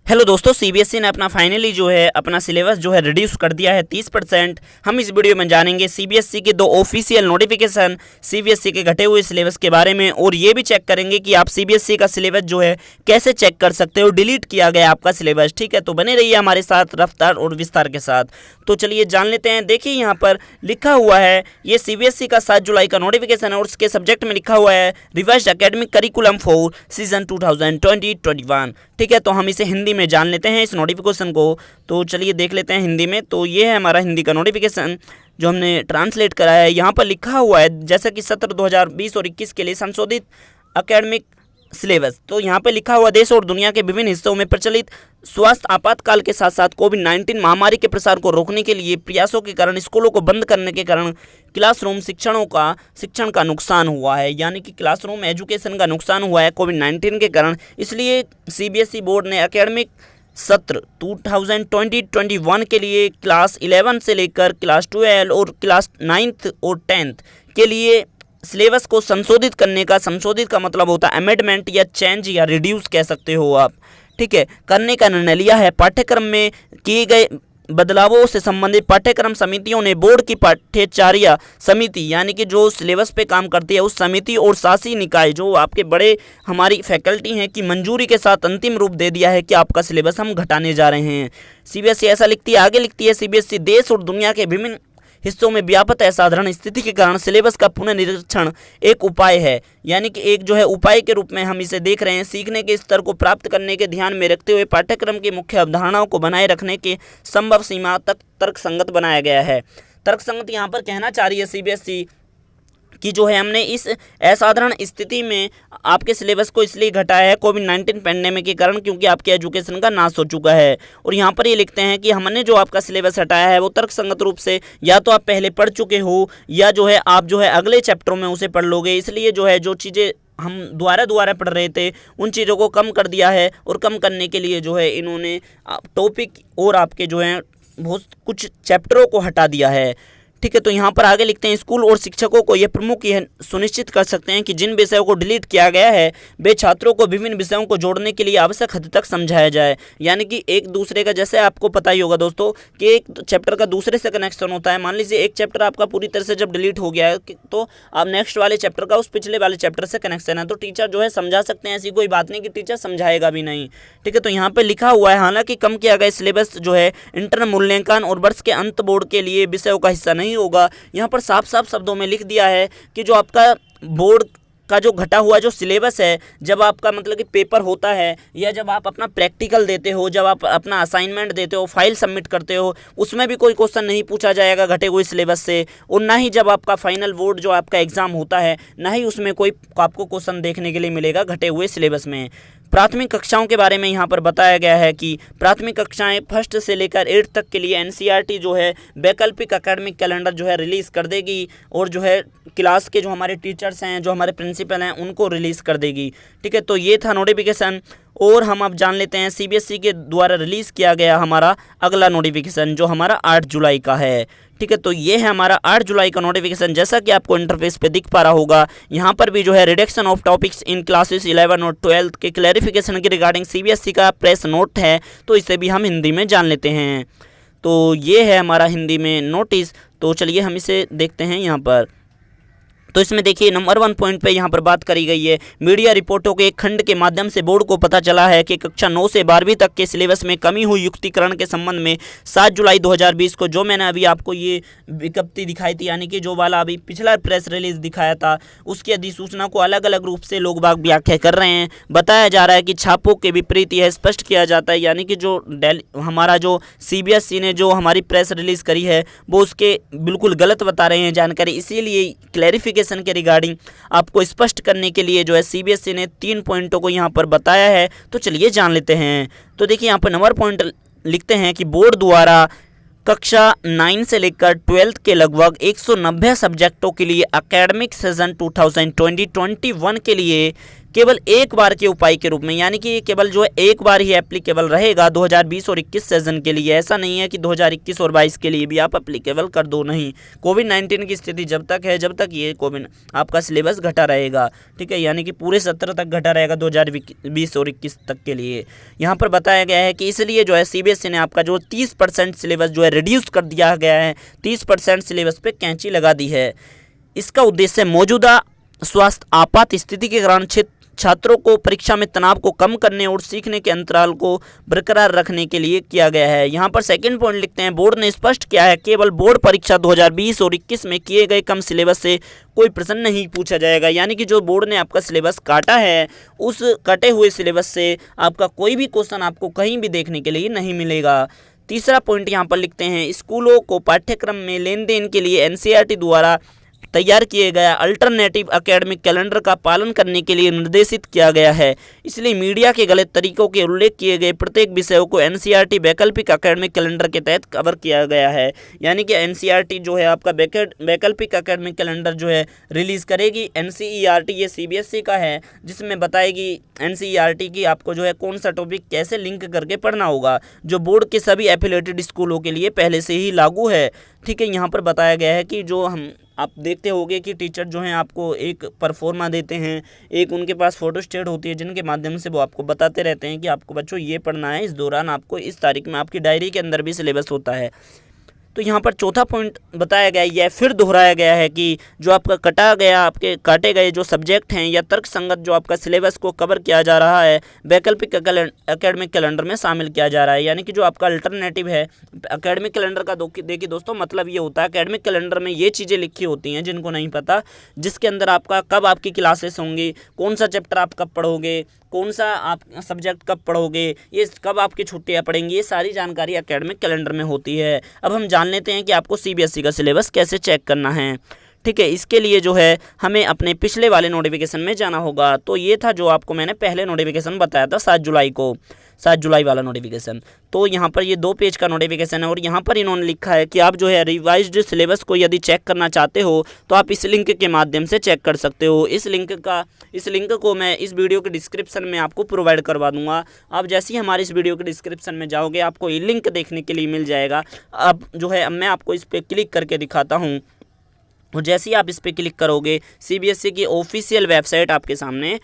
Hello दोस्तों, CBSE ने अपना फाइनली जो है अपना सिलेबस जो है रिड्यूस कर दिया है 30%। हम इस वीडियो में जानेंगे सीबीएसई के दो ऑफिशियल नोटिफिकेशन सीबीएसई के घटे हुए सिलेबस के बारे में, और ये भी चेक करेंगे कि आप सीबीएसई का सिलेबस जो है कैसे चेक कर सकते हो, डिलीट किया गया आपका सिलेबस। ठीक है, तो बने रहिए हमारे साथ रफ्तार और विस्तार के साथ। तो चलिए जान लेते हैं। देखिए यहाँ पर लिखा हुआ है, ये सीबीएसई का 7 जुलाई का नोटिफिकेशन है और उसके सब्जेक्ट में लिखा हुआ है revised academic curriculum for season 2020-21। ठीक है, तो हम इसे हिंदी में जान लेते हैं इस नोटिफिकेशन को। तो चलिए देख लेते हैं हिंदी में। तो ये है हमारा हिंदी का नोटिफिकेशन जो हमने ट्रांसलेट करा है। यहाँ पर लिखा हुआ है जैसा कि सत्र 2020 और 21 के लिए संशोधित एकेडमिक सिलेबस। तो यहाँ पे लिखा हुआ देश और दुनिया के विभिन्न हिस्सों में प्रचलित स्वास्थ्य आपातकाल के साथ साथ कोविड-19 महामारी के प्रसार को रोकने के लिए प्रयासों के कारण स्कूलों को बंद करने के कारण क्लासरूम शिक्षण का नुकसान हुआ है, यानी कि क्लासरूम एजुकेशन का नुकसान हुआ है कोविड-19 के कारण। इसलिए सीबीएसई बोर्ड ने एकेडमिक सत्र 2020-21 के लिए क्लास 11 से लेकर क्लास 12 और क्लास 9th और 10th के लिए सिलेबस को संशोधित करने का, संशोधित का मतलब होता है अमेंडमेंट या चेंज या रिड्यूस कह सकते हो आप। ठीक है, करने का निर्णय लिया है। पाठ्यक्रम में किए गए बदलावों से संबंधित पाठ्यक्रम समितियों ने बोर्ड की पाठ्यचर्या समिति, यानी कि जो सिलेबस पे काम करती है उस समिति और शासी निकाय जो आपके बड़े हमारी फैकल्टी हैं, की मंजूरी के साथ अंतिम रूप दे दिया है कि आपका सिलेबस हम घटाने जा रहे हैं। सीबीएसई ऐसा लिखती है, आगे लिखती है सीबीएसई देश और दुनिया के विभिन्न हिस्सों में व्यापक असाधारण स्थिति के कारण सिलेबस का पुनर्निरीक्षण एक उपाय है, यानी कि एक जो है उपाय के रूप में हम इसे देख रहे हैं। सीखने के स्तर को प्राप्त करने के ध्यान में रखते हुए पाठ्यक्रम की मुख्य अवधारणाओं को बनाए रखने के संभव सीमा तक तर्कसंगत बनाया गया है। तर्कसंगत यहाँ पर कहना चाह रही है सीबीएसई कि जो है हमने इस असाधारण स्थिति में आपके सिलेबस को इसलिए घटाया है कोविड-19 पैंडेमिक के कारण, क्योंकि आपके एजुकेशन का नाश हो चुका है। और यहाँ पर ये लिखते हैं कि हमने जो आपका सिलेबस हटाया है वो तर्कसंगत रूप से या तो आप पहले पढ़ चुके हो या जो है आप जो है अगले चैप्टरों में उसे पढ़ लोगे, इसलिए जो है जो चीज़ें हम दोबारा पढ़ रहे थे उन चीज़ों को कम कर दिया है। और कम करने के लिए जो है इन्होंने टॉपिक और आपके जो है बहुत कुछ चैप्टरों को हटा दिया है। ठीक है, तो यहाँ पर आगे लिखते हैं स्कूल और शिक्षकों को यह प्रमुख यह सुनिश्चित कर सकते हैं कि जिन विषयों को डिलीट किया गया है वे छात्रों को विभिन्न विषयों को जोड़ने के लिए आवश्यक हद तक समझाया जाए। यानी कि एक दूसरे का, जैसे आपको पता ही होगा दोस्तों कि एक चैप्टर का दूसरे से कनेक्शन होता है। मान लीजिए एक चैप्टर आपका पूरी तरह से जब डिलीट हो गया है तो आप नेक्स्ट वाले चैप्टर का उस पिछले वाले चैप्टर से कनेक्शन है, तो टीचर जो है समझा सकते हैं। ऐसी कोई बात नहीं कि टीचर समझाएगा भी नहीं। ठीक है, तो यहाँ पर लिखा हुआ है हालांकि कम किया गया सिलेबस जो है इंटर मूल्यांकन और वर्ष के अंत बोर्ड के लिए विषयों का हिस्सा नहीं होगा। यहाँ पर साफ साफ शब्दों में लिख दिया है कि जो आपका बोर्ड का जो घटा हुआ जो सिलेबस है, जब आपका मतलब कि पेपर होता है या जब आप अपना प्रैक्टिकल देते हो, जब आप अपना असाइनमेंट देते हो, फाइल सबमिट करते हो, उसमें भी कोई क्वेश्चन नहीं पूछा जाएगा घटे हुए सिलेबस से। और ना ही जब आपका फाइनल बोर्ड जो आपका एग्जाम होता है, ना ही उसमें कोई आपको क्वेश्चन देखने के लिए मिलेगा घटे हुए सिलेबस में। प्राथमिक कक्षाओं के बारे में यहाँ पर बताया गया है कि प्राथमिक कक्षाएं 1st से लेकर 8th तक के लिए एनसीईआरटी जो है वैकल्पिक एकेडमिक कैलेंडर जो है रिलीज़ कर देगी, और जो है क्लास के जो हमारे टीचर्स हैं, जो हमारे प्रिंसिपल हैं, उनको रिलीज़ कर देगी। ठीक है, तो ये था नोटिफिकेशन। और हम अब जान लेते हैं सीबीएसई के द्वारा रिलीज़ किया गया हमारा अगला नोटिफिकेशन जो हमारा 8 जुलाई का है। ठीक है, तो ये है हमारा 8 जुलाई का नोटिफिकेशन। जैसा कि आपको इंटरफेस पे दिख पा रहा होगा, यहाँ पर भी जो है reduction of topics in classes 11 और 12 के क्लैरिफिकेशन के रिगार्डिंग सीबीएसई का प्रेस नोट है, तो इसे भी हम हिंदी में जान लेते हैं। तो ये है हमारा हिंदी में नोटिस। तो चलिए हम इसे देखते हैं यहाँ पर। तो इसमें देखिए नंबर 1 पॉइंट पे यहाँ पर बात करी गई है, मीडिया रिपोर्टों के एक खंड के माध्यम से बोर्ड को पता चला है कि कक्षा 9 से 12वीं तक के सिलेबस में कमी हुई युक्तिकरण के संबंध में 7 जुलाई 2020 को, जो मैंने अभी आपको ये विज्ञप्ति दिखाई थी, यानी कि जो वाला अभी पिछला प्रेस रिलीज दिखाया था, उसकी अधिसूचना को अलग अलग रूप से लोग बाग व्याख्या कर रहे हैं। बताया जा रहा है कि छापों के विपरीत यह स्पष्ट किया जाता है, यानी कि जो हमारा जो सीबीएसई ने जो हमारी प्रेस रिलीज करी है वो उसके बिल्कुल गलत बता रहे हैं जानकारी। इसीलिए क्लैरिफिकेशन के रिगार्डिंग आपको स्पष्ट करने के लिए जो है सीबीएसई ने 3 पॉइंटों को यहाँ पर बताया है। तो चलिए जान लेते हैं। तो देखिए यहाँ पर नंबर पॉइंट लिखते हैं कि बोर्ड द्वारा कक्षा 9 से लेकर 12th के लगभग 190 सब्जेक्टों के लिए एकेडमिक सीजन 2020-21 के लिए केवल एक बार के उपाय के रूप में, यानी कि केवल जो है एक बार ही एप्लीकेबल रहेगा 2020 और 21 सेशन के लिए। ऐसा नहीं है कि 2021 और 22 के लिए भी आप एप्लीकेबल कर दो, नहीं। कोविड-19 की स्थिति जब तक है, जब तक ये कोविड आपका सिलेबस घटा रहेगा, ठीक है, यानी कि पूरे सत्र तक घटा रहेगा 2020 और 21 तक के लिए। यहाँ पर बताया गया है कि इसलिए जो है सीबीएसई ने आपका जो 30% सिलेबस जो है रिड्यूस कर दिया गया है, 30% सिलेबस पे कैंची लगा दी है। इसका उद्देश्य मौजूदा स्वास्थ्य आपात स्थिति के कारण छात्रों को परीक्षा में तनाव को कम करने और सीखने के अंतराल को बरकरार रखने के लिए किया गया है। यहाँ पर सेकंड पॉइंट लिखते हैं, बोर्ड ने स्पष्ट किया है केवल बोर्ड परीक्षा 2020 और 21 में किए गए कम सिलेबस से कोई प्रश्न नहीं पूछा जाएगा। यानी कि जो बोर्ड ने आपका सिलेबस काटा है, उस कटे हुए सिलेबस से आपका कोई भी क्वेश्चन आपको कहीं भी देखने के लिए नहीं मिलेगा। तीसरा पॉइंट यहाँ पर लिखते हैं, स्कूलों को पाठ्यक्रम में लेन देन के लिए एनसीईआरटी द्वारा तैयार किए गया अल्टरनेटिव एकेडमिक कैलेंडर का पालन करने के लिए निर्देशित किया गया है। इसलिए मीडिया के गलत तरीकों के उल्लेख किए गए प्रत्येक विषयों को एनसीईआरटी वैकल्पिक एकेडमिक कैलेंडर के तहत कवर किया गया है। यानी कि एनसीईआरटी जो है आपका वैकल्पिक एकेडमिक कैलेंडर जो है रिलीज़ करेगी। एनसीईआरटी ये सीबीएसई का है, जिसमें बताएगी एनसीईआरटी की आपको जो है कौन सा टॉपिक कैसे लिंक करके पढ़ना होगा, जो बोर्ड के सभी एफिलिएटेड स्कूलों के लिए पहले से ही लागू है। ठीक है, यहाँ पर बताया गया है कि जो आप देखते होंगे कि टीचर जो हैं आपको एक परफॉर्मा देते हैं, एक उनके पास फोटो स्टेट होती है, जिनके माध्यम से वो आपको बताते रहते हैं कि आपको बच्चों ये पढ़ना है, इस दौरान आपको इस तारीख में आपकी डायरी के अंदर भी सिलेबस होता है। तो यहाँ पर चौथा पॉइंट बताया गया, यह फिर दोहराया गया है कि जो आपका आपके काटे गए जो सब्जेक्ट हैं या तर्क संगत जो आपका सिलेबस को कवर किया जा रहा है, वैकल्पिक एकेडमिक कैलेंडर में शामिल किया जा रहा है। यानी कि जो आपका अल्टरनेटिव है एकेडमिक कैलेंडर का, देखिए दोस्तों, मतलब ये होता है एकेडमिक कैलेंडर में ये चीज़ें लिखी होती हैं जिनको नहीं पता, जिसके अंदर आपका कब आपकी क्लासेस होंगी, कौन सा चैप्टर आप कब पढ़ोगे, कौन सा आप सब्जेक्ट कब पढ़ोगे, ये कब आपकी छुट्टियां पड़ेंगी, ये सारी जानकारी एकेडमिक कैलेंडर में होती है। अब हम जान लेते हैं कि आपको सीबीएसई का सिलेबस कैसे चेक करना है। ठीक है, इसके लिए जो है हमें अपने पिछले वाले नोटिफिकेशन में जाना होगा। तो ये था जो आपको मैंने पहले नोटिफिकेशन बताया था 7 जुलाई को, 7 जुलाई वाला नोटिफिकेशन। तो यहाँ पर ये 2 पेज का नोटिफिकेशन है और यहाँ पर इन्होंने लिखा है कि आप जो है रिवाइज्ड सिलेबस को यदि चेक करना चाहते हो तो आप इस लिंक के माध्यम से चेक कर सकते हो। इस लिंक को मैं इस वीडियो के डिस्क्रिप्शन में आपको प्रोवाइड करवा दूंगा। आप जैसे ही हमारे इस वीडियो के डिस्क्रिप्शन में जाओगे, आपको ये लिंक देखने के लिए मिल जाएगा। अब जो है मैं आपको इस पर क्लिक करके दिखाता हूँ, और जैसे ही आप इस पर क्लिक करोगे सीबीएसई की ऑफिशियल वेबसाइट आपके सामने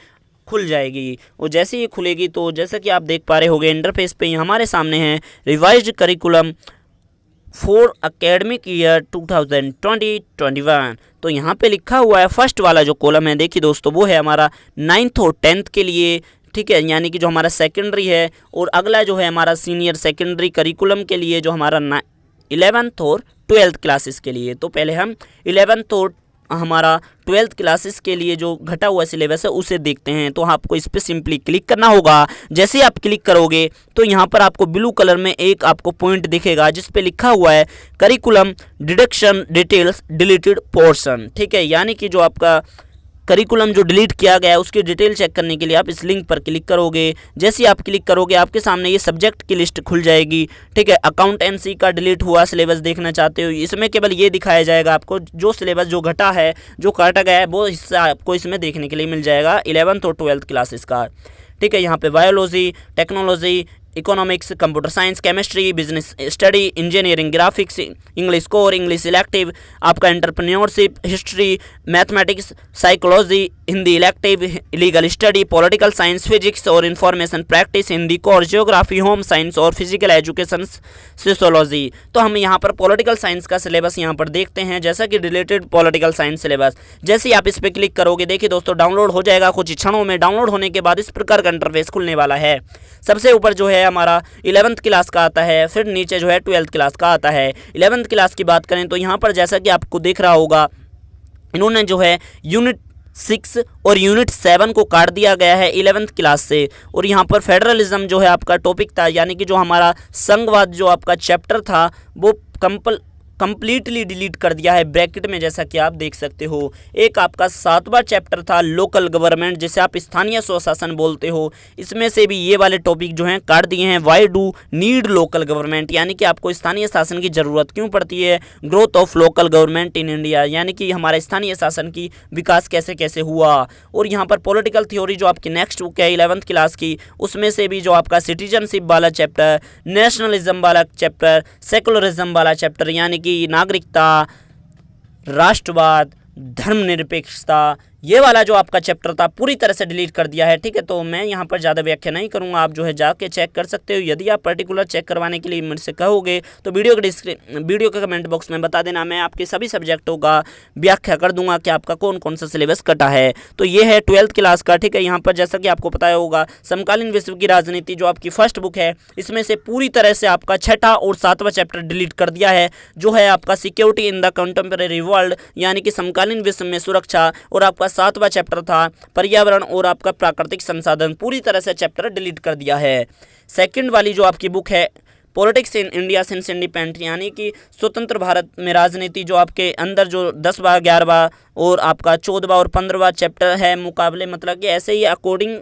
खुल जाएगी। और जैसे ही खुलेगी तो जैसा कि आप देख पा रहे होंगे इंटरफेस पे हमारे सामने है revised curriculum for academic year 2020-21। तो यहाँ पे लिखा हुआ है, फर्स्ट वाला जो कॉलम है देखिए दोस्तों, वो है हमारा 9th और 10th के लिए। ठीक है, यानी कि जो हमारा सेकेंडरी है, और अगला जो है हमारा सीनियर सेकेंडरी करिकुलम के लिए जो हमारा 11th और 12th क्लासेस के लिए। तो पहले हम 11th और हमारा 12th क्लासेस के लिए जो घटा हुआ सिलेबस है उसे देखते हैं। तो आपको इस पर सिंपली क्लिक करना होगा। जैसे ही आप क्लिक करोगे तो यहाँ पर आपको ब्लू कलर में एक आपको पॉइंट दिखेगा जिस पे लिखा हुआ है curriculum deduction details deleted portion. ठीक है, यानी कि जो आपका करिकुलम जो डिलीट किया गया है उसकी डिटेल चेक करने के लिए आप इस लिंक पर क्लिक करोगे। जैसे ही आप क्लिक करोगे आपके सामने ये सब्जेक्ट की लिस्ट खुल जाएगी। ठीक है, अकाउंटेंसी का डिलीट हुआ सिलेबस देखना चाहते हो, इसमें केवल ये दिखाया जाएगा आपको जो सिलेबस जो घटा है, जो काटा गया है, वो हिस्सा आपको इसमें देखने के लिए मिल जाएगा 11th और 12th क्लासेस का। ठीक है, यहाँ पे biology, technology, economics, computer science, chemistry, business study, engineering, graphics, English core, English elective, आपका entrepreneurship, history, mathematics, psychology, Hindi elective, legal study, political science, physics और information practice, Hindi core, geography, home science और physical education, sociology. तो हम यहाँ पर political science का syllabus यहाँ पर देखते हैं, जैसा कि रिलेटेड पॉलिटिकल साइंस सिलेबस। जैसे ही आप इस पर क्लिक करोगे देखिए दोस्तों डाउनलोड हो जाएगा कुछ क्षणों में। डाउनलोड होने के बाद इस प्रकार का इंटरफेस खुलने वाला है। सबसे ऊपर जो है हमारा 11th क्लास का आता है, फिर नीचे जो है 12th क्लास का आता है। 11th क्लास की बात करें तो यहाँ पर जैसा कि आपको दिख रहा होगा, इन्होंने जो है यूनिट 6 और यूनिट 7 को काट दिया गया है 11th क्लास से। और यहाँ पर फेडरलिज्म जो है आपका टॉपिक था, यानी कि जो हमारा संघवाद जो आपका चैप्टर था वो कंप्लीटली डिलीट कर दिया है ब्रैकेट में, जैसा कि आप देख सकते हो। एक आपका 7वां चैप्टर था लोकल गवर्नमेंट, जिसे आप स्थानीय स्वशासन बोलते हो, इसमें से भी ये वाले टॉपिक जो हैं काट दिए हैं। Why do need local government, यानी कि आपको स्थानीय शासन की जरूरत क्यों पड़ती है। Growth of local government in India, यानी कि हमारे स्थानीय शासन की विकास कैसे कैसे हुआ। और यहाँ पर पॉलिटिकल थ्योरी जो आपकी नेक्स्ट बुक है 11th क्लास की, उसमें से भी जो आपका सिटीजनशिप वाला चैप्टर, नेशनलिज्म वाला चैप्टर, सेकुलरिज्म वाला चैप्टर, यानी कि नागरिकता, राष्ट्रवाद, धर्मनिरपेक्षता, ये वाला जो आपका चैप्टर था पूरी तरह से डिलीट कर दिया है। ठीक है, तो मैं यहाँ पर ज़्यादा व्याख्या नहीं करूँगा, आप जो है जाके चेक कर सकते हो। यदि आप पर्टिकुलर चेक करवाने के लिए मुझसे कहोगे तो वीडियो के कमेंट बॉक्स में बता देना, मैं आपके सभी सब्जेक्टों का व्याख्या कर दूंगा कि आपका कौन कौन सा सिलेबस कटा है। तो ये है 12th क्लास का। ठीक है, यहाँ पर जैसा कि आपको पता होगा समकालीन विश्व की राजनीति जो आपकी फर्स्ट बुक है, इसमें से पूरी तरह से आपका 6ठा और 7वां चैप्टर डिलीट कर दिया है, जो है आपका security in the contemporary world, यानी कि समकालीन विश्व में सुरक्षा। और आपका 7वां चैप्टर था पर्यावरण और आपका प्राकृतिक संसाधन, पूरी तरह से चैप्टर डिलीट कर दिया है। सेकंड वाली जो आपकी बुक है politics in India since independent, यानी कि स्वतंत्र भारत में राजनीति, जो आपके अंदर जो 10वां 11वां और आपका 14वां और 15वां चैप्टर है मुकाबले, मतलब कि ऐसे ही अकॉर्डिंग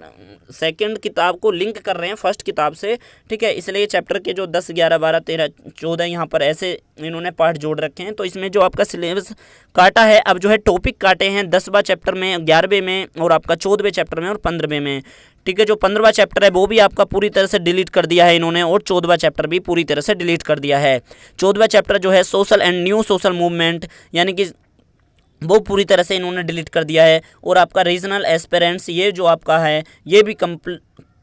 सेकंड किताब को लिंक कर रहे हैं फर्स्ट किताब से। ठीक है, इसलिए चैप्टर के जो 10 11 12 13 14 यहाँ पर ऐसे इन्होंने पार्ट जोड़ रखे हैं। तो इसमें जो आपका सिलेबस काटा है, अब जो है टॉपिक काटे हैं 10वां चैप्टर में, 11वें में और आपका 14वें चैप्टर में और 15वें में। ठीक है, जो 15वां चैप्टर है वो भी आपका पूरी तरह से डिलीट कर दिया है इन्होंने, और 14वां चैप्टर भी पूरी तरह से डिलीट कर दिया है। 14वां चैप्टर जो है social and new social movement, यानी कि वो पूरी तरह से इन्होंने डिलीट कर दिया है। और आपका रीजनल एस्पिरेंट्स, ये जो आपका है ये भी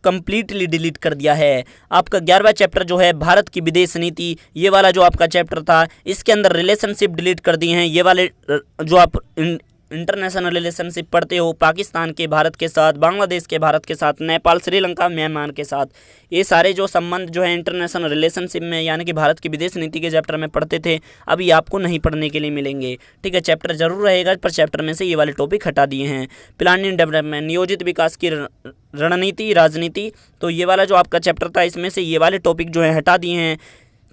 कंप्लीटली डिलीट कर दिया है। आपका 11वां चैप्टर जो है भारत की विदेश नीति, ये वाला जो आपका चैप्टर था, इसके अंदर रिलेशनशिप डिलीट कर दिए हैं। ये वाले जो आप इंटरनेशनल रिलेशनशिप पढ़ते हो, पाकिस्तान के भारत के साथ, बांग्लादेश के भारत के साथ, नेपाल, श्रीलंका, म्यांमार के साथ, ये सारे जो संबंध जो है इंटरनेशनल रिलेशनशिप में, यानी कि भारत की विदेश नीति के चैप्टर में पढ़ते थे, अभी आपको नहीं पढ़ने के लिए मिलेंगे। ठीक है, चैप्टर जरूर रहेगा, पर चैप्टर में से ये वाले टॉपिक हटा दिए हैं। प्लानिंग डेवलपमेंट, नियोजित विकास की रणनीति राजनीति, तो ये वाला जो आपका चैप्टर था इसमें से ये वाले टॉपिक जो है हटा दिए हैं।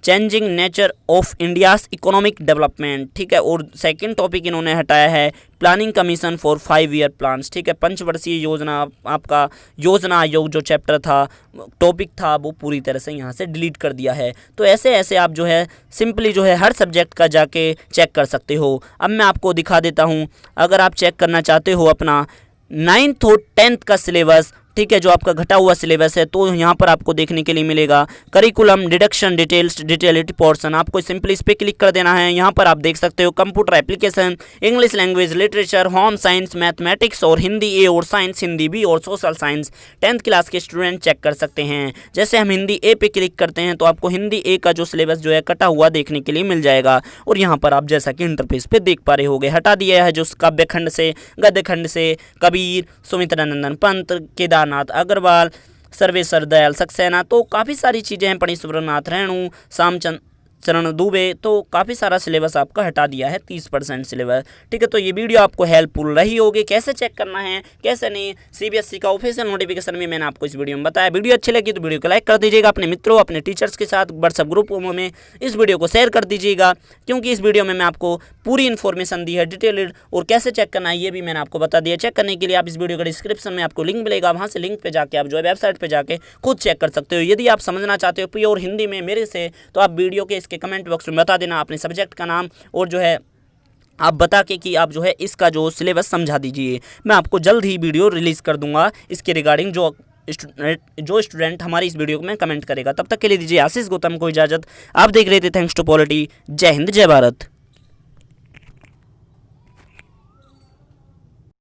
Changing nature of India's economic development, ठीक है, और सेकंड टॉपिक इन्होंने हटाया है planning commission for 5 year plans. ठीक है, पंचवर्षीय योजना, आपका योजना आयोग जो चैप्टर था, टॉपिक था, वो पूरी तरह से यहाँ से डिलीट कर दिया है। तो ऐसे ऐसे आप जो है सिंपली जो है हर सब्जेक्ट का जाके चेक कर सकते हो। अब मैं आपको दिखा देता हूँ, अगर आप चेक करना चाहते हो अपना 9th और 10th का सिलेबस, ठीक है, जो आपका घटा हुआ सिलेबस है, तो यहाँ पर आपको देखने के लिए मिलेगा करिकुलम, डिडक्शन, डिटेल्स, डिटेलिटी पोर्शन। आपको सिंपली इस पर क्लिक कर देना है। यहाँ पर आप देख सकते हो computer application, English language, literature, home science, mathematics और हिंदी ए और साइंस हिंदी बी और सोशल साइंस 10th क्लास के स्टूडेंट चेक कर सकते हैं। जैसे हम हिंदी ए पे क्लिक करते हैं तो आपको हिंदी ए का जो सिलेबस जो है कटा हुआ देखने के लिए मिल जाएगा। और यहाँ पर आप जैसा कि इंटरफेस पे देख पा रहे होगे, हटा दिया है जो काव्य खंड से, गद्य खंड से कबीर, सुमित्रानंदन पंत, केदारनाथ अग्रवाल, सर्वेश्वर दयाल सक्सेना, तो काफ़ी सारी चीज़ें हैं, फणीश्वरनाथ रेणु, श्यामचंद्र चरण दुबे, तो काफ़ी सारा सिलेबस आपका हटा दिया है, 30% सिलेबस। ठीक है, तो ये वीडियो आपको हेल्पफुल रही होगी, कैसे चेक करना है कैसे नहीं, सीबीएसई का ऑफिशियल नोटिफिकेशन में मैंने आपको इस वीडियो में बताया। वीडियो अच्छी लगी तो वीडियो को लाइक कर दीजिएगा, अपने मित्रों अपने टीचर्स के साथ व्हाट्सएप ग्रुपों में इस वीडियो को शेयर कर दीजिएगा, क्योंकि इस वीडियो में मैं आपको पूरी इन्फॉर्मेशन दी है डिटेल्ड, और कैसे चेक करना है ये भी मैंने आपको बता दिया। चेक करने के लिए आप इस वीडियो का डिस्क्रिप्शन में आपको लिंक मिलेगा, वहाँ से लिंक पे जाके आप जो है वेबसाइट पे जाके खुद चेक कर सकते हो। यदि आप समझना चाहते हो प्योर हिंदी में मेरे से, तो आप वीडियो के इसके कमेंट बॉक्स में बता देना अपने सब्जेक्ट का नाम, और जो है आप बता के कि आप जो है इसका जो सिलेबस समझा दीजिए। मैं आपको जल्द ही वीडियो रिलीज कर दूंगा इसके रिगार्डिंग, जो स्टूडेंट हमारी इस वीडियो में कमेंट करेगा। तब तक के लिए दीजिए आशीष गौतम को इजाजत। आप देख रहे थे थैंक्स टू पॉलिटी। जय हिंद, जय भारत।